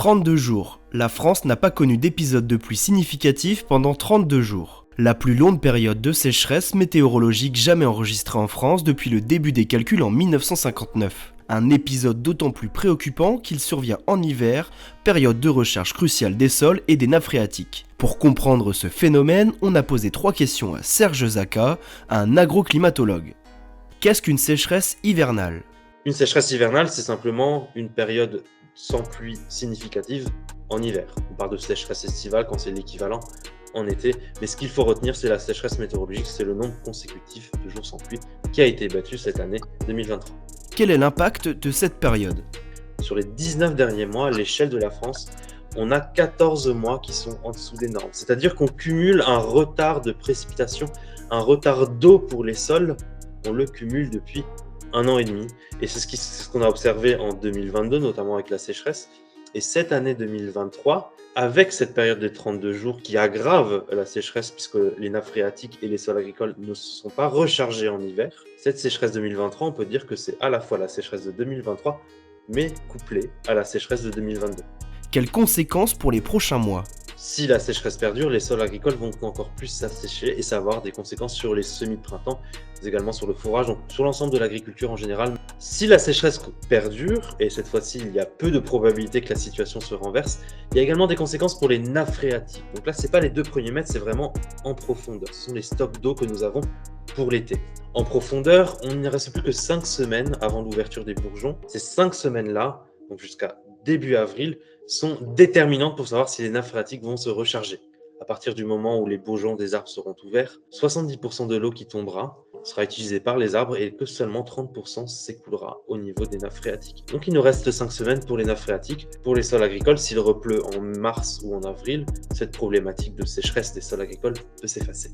32 jours. La France n'a pas connu d'épisode de pluie significatif pendant 32 jours. La plus longue période de sécheresse météorologique jamais enregistrée en France depuis le début des calculs en 1959. Un épisode d'autant plus préoccupant qu'il survient en hiver, période de recherche cruciale des sols et des nappes phréatiques. Pour comprendre ce phénomène, on a posé 3 questions à Serge Zaka, un agroclimatologue. Qu'est-ce qu'une sécheresse hivernale ? Une sécheresse hivernale, c'est simplement une période sans pluie significative en hiver. On parle de sécheresse estivale quand c'est l'équivalent en été, mais ce qu'il faut retenir, c'est la sécheresse météorologique, c'est le nombre consécutif de jours sans pluie qui a été battu cette année 2023. Quel est l'impact de cette période ? Sur les 19 derniers mois, à l'échelle de la France, on a 14 mois qui sont en dessous des normes. C'est-à-dire qu'on cumule un retard de précipitation, un retard d'eau pour les sols, on le cumule depuis 1 an et demi. Et c'est ce qu'on a observé en 2022, notamment avec la sécheresse. Et cette année 2023, avec cette période des 32 jours qui aggrave la sécheresse puisque les nappes phréatiques et les sols agricoles ne se sont pas rechargés en hiver, cette sécheresse 2023, on peut dire que c'est à la fois la sécheresse de 2023, mais couplée à la sécheresse de 2022. Quelles conséquences pour les prochains mois ? Si la sécheresse perdure, les sols agricoles vont encore plus s'assécher et ça va avoir des conséquences sur les semis de printemps, mais également sur le fourrage, donc sur l'ensemble de l'agriculture en général. Si la sécheresse perdure, et cette fois-ci il y a peu de probabilité que la situation se renverse, il y a également des conséquences pour les nappes phréatiques. Donc là, c'est pas les 2 premiers mètres, c'est vraiment en profondeur. Ce sont les stocks d'eau que nous avons pour l'été. En profondeur, on n'y reste plus que 5 semaines avant l'ouverture des bourgeons. Ces 5 semaines-là, donc jusqu'à début avril, sont déterminantes pour savoir si les nappes phréatiques vont se recharger. À partir du moment où les bourgeons des arbres seront ouverts, 70% de l'eau qui tombera sera utilisée par les arbres et que seulement 30% s'écoulera au niveau des nappes phréatiques. Donc il nous reste 5 semaines pour les nappes phréatiques. Pour les sols agricoles, s'il repleut en mars ou en avril, cette problématique de sécheresse des sols agricoles peut s'effacer.